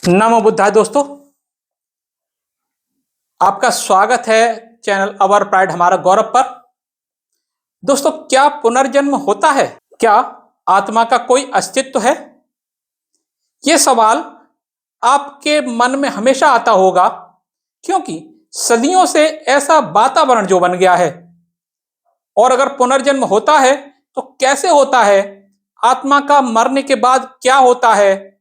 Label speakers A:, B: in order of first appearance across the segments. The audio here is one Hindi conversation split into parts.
A: नमो बुद्धाय दोस्तों, आपका स्वागत है चैनल अवर प्राइड हमारा गौरव पर। दोस्तों, क्या पुनर्जन्म होता है? क्या आत्मा का कोई अस्तित्व है? यह सवाल आपके मन में हमेशा आता होगा, क्योंकि सदियों से ऐसा वातावरण जो बन गया है। और अगर पुनर्जन्म होता है तो कैसे होता है? आत्मा का मरने के बाद क्या होता है?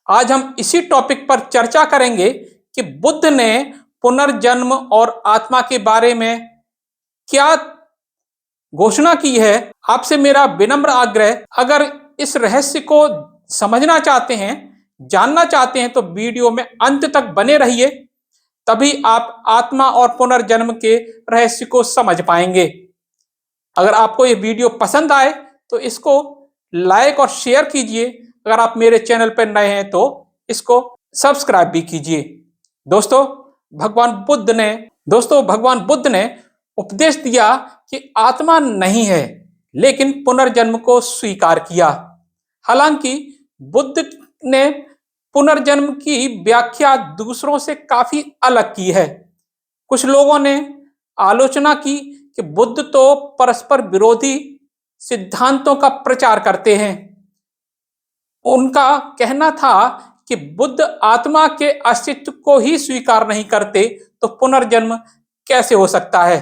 A: आज हम इसी टॉपिक पर चर्चा करेंगे कि बुद्ध ने पुनर्जन्म और आत्मा के बारे में क्या घोषणा की है। आपसे मेरा विनम्र आग्रह, अगर इस रहस्य को समझना चाहते हैं, जानना चाहते हैं, तो वीडियो में अंत तक बने रहिए, तभी आप आत्मा और पुनर्जन्म के रहस्य को समझ पाएंगे। अगर आपको ये वीडियो पसंद आए तो इसको लाइक और शेयर कीजिए। अगर आप मेरे चैनल पर नए हैं तो इसको सब्सक्राइब भी कीजिए। दोस्तों, भगवान बुद्ध ने उपदेश दिया कि आत्मा नहीं है, लेकिन पुनर्जन्म को स्वीकार किया। हालांकि बुद्ध ने पुनर्जन्म की व्याख्या दूसरों से काफी अलग की है। कुछ लोगों ने आलोचना की कि बुद्ध तो परस्पर विरोधी सिद्धांतों का प्रचार करते हैं। उनका कहना था कि बुद्ध आत्मा के अस्तित्व को ही स्वीकार नहीं करते, तो पुनर्जन्म कैसे हो सकता है?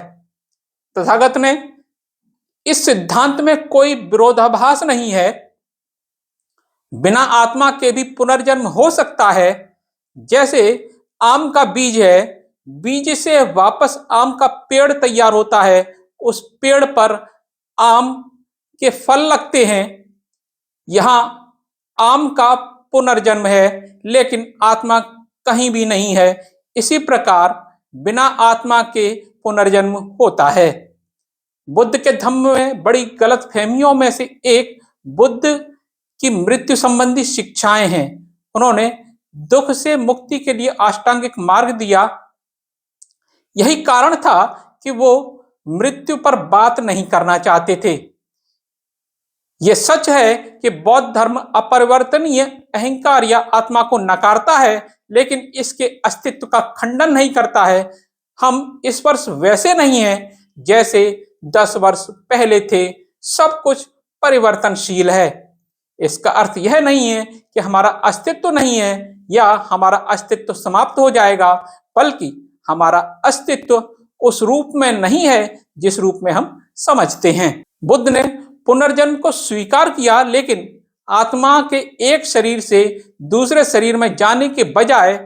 A: तथागत ने इस सिद्धांत में कोई विरोधाभास नहीं है। बिना आत्मा के भी पुनर्जन्म हो सकता है। जैसे आम का बीज है, बीज से वापस आम का पेड़ तैयार होता है, उस पेड़ पर आम के फल लगते हैं। यहां आम का पुनर्जन्म है, लेकिन आत्मा कहीं भी नहीं है। इसी प्रकार बिना आत्मा के पुनर्जन्म होता है। बुद्ध के धम्म में बड़ी गलतफहमियों में से एक बुद्ध की मृत्यु संबंधी शिक्षाएं हैं। उन्होंने दुख से मुक्ति के लिए अष्टांगिक मार्ग दिया। यही कारण था कि वो मृत्यु पर बात नहीं करना चाहते थे। यह सच है कि बौद्ध धर्म अपरिवर्तनीय अहंकार या आत्मा को नकारता है, लेकिन इसके अस्तित्व का खंडन नहीं करता है। हम इस वर्ष वैसे नहीं हैं जैसे 10 वर्ष पहले थे। सब कुछ परिवर्तनशील है। इसका अर्थ यह नहीं है कि हमारा अस्तित्व नहीं है या हमारा अस्तित्व समाप्त हो जाएगा, बल्कि हमारा अस्तित्व उस रूप में नहीं है जिस रूप में हम समझते हैं। बुद्ध ने पुनर्जन्म को स्वीकार किया, लेकिन आत्मा के एक शरीर से दूसरे शरीर में जाने के बजाय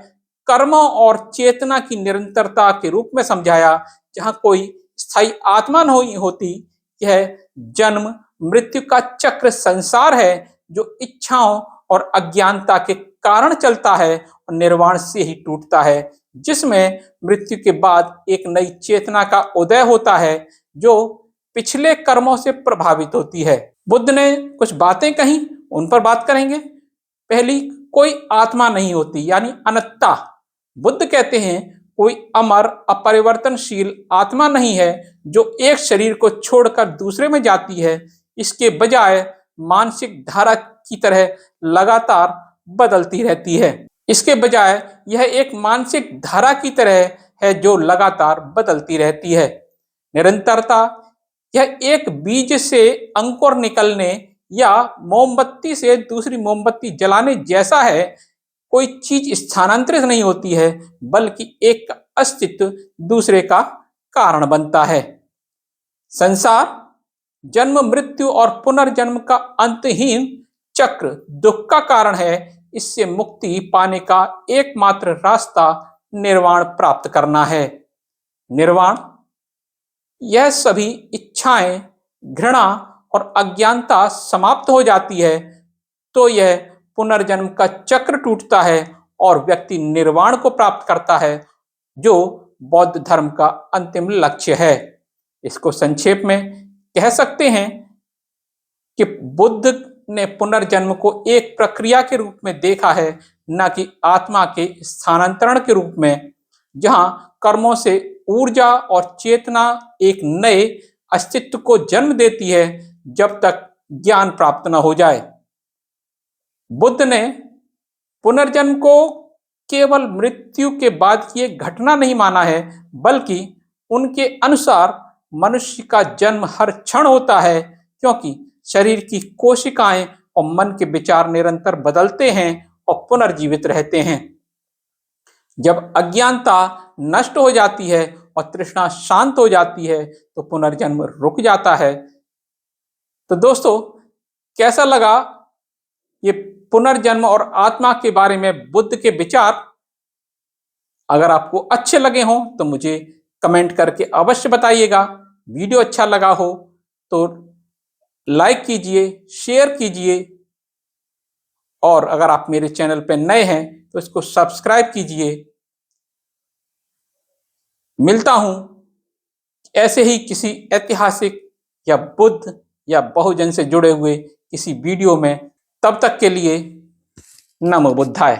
A: कर्मों और चेतना की निरंतरता के रूप में समझाया। जहां कोई स्थायी आत्मा नहीं होती। यह जन्म मृत्यु का चक्र संसार है, जो इच्छाओं और अज्ञानता के कारण चलता है और निर्वाण से ही टूटता है, जिसमें मृत्यु के बाद एक नई चेतना का उदय होता है, जो पिछले कर्मों से प्रभावित होती है। बुद्ध ने कुछ बातें कही, उन पर बात करेंगे। पहली, कोई आत्मा नहीं होती, यानी अनंतता। बुद्ध कहते हैं कोई अमर अपरिवर्तनशील आत्मा नहीं है जो एक शरीर को छोड़कर दूसरे में जाती है। इसके बजाय मानसिक धारा की तरह लगातार बदलती रहती है। इसके बजाय यह एक मानसिक धारा की तरह है जो लगातार बदलती रहती है। निरंतरता, यह एक बीज से अंकुर निकलने या मोमबत्ती से दूसरी मोमबत्ती जलाने जैसा है। कोई चीज स्थानांतरित नहीं होती है, बल्कि एक अस्तित्व दूसरे का कारण बनता है। संसार जन्म मृत्यु और पुनर्जन्म का अंतहीन चक्र दुख का कारण है। इससे मुक्ति पाने का एकमात्र रास्ता निर्वाण प्राप्त करना है। निर्वाण, यह सभी इच्छाएं, घृणा और अज्ञानता समाप्त हो जाती है, तो यह पुनर्जन्म का चक्र टूटता है और व्यक्ति निर्वाण को प्राप्त करता है, जो बौद्ध धर्म का अंतिम लक्ष्य है। इसको संक्षेप में कह सकते हैं कि बुद्ध ने पुनर्जन्म को एक प्रक्रिया के रूप में देखा है, न कि आत्मा के स्थानांतरण के रूप में, जहां कर्मों से ऊर्जा और चेतना एक नए अस्तित्व को जन्म देती है, जब तक ज्ञान प्राप्त न हो जाए। बुद्ध ने पुनर्जन्म को केवल मृत्यु के बाद की एक घटना नहीं माना है, बल्कि उनके अनुसार मनुष्य का जन्म हर क्षण होता है, क्योंकि शरीर की कोशिकाएं और मन के विचार निरंतर बदलते हैं और पुनर्जीवित रहते हैं। जब अज्ञानता नष्ट हो जाती है और तृष्णा शांत हो जाती है तो पुनर्जन्म रुक जाता है। तो दोस्तों, कैसा लगा ये पुनर्जन्म और आत्मा के बारे में बुद्ध के विचार? अगर आपको अच्छे लगे हों तो मुझे कमेंट करके अवश्य बताइएगा। वीडियो अच्छा लगा हो तो लाइक कीजिए, शेयर कीजिए, और अगर आप मेरे चैनल पर नए हैं तो इसको सब्सक्राइब कीजिए। मिलता हूं ऐसे ही किसी ऐतिहासिक या बुद्ध या बहुजन से जुड़े हुए किसी वीडियो में। तब तक के लिए नमो बुद्धाय।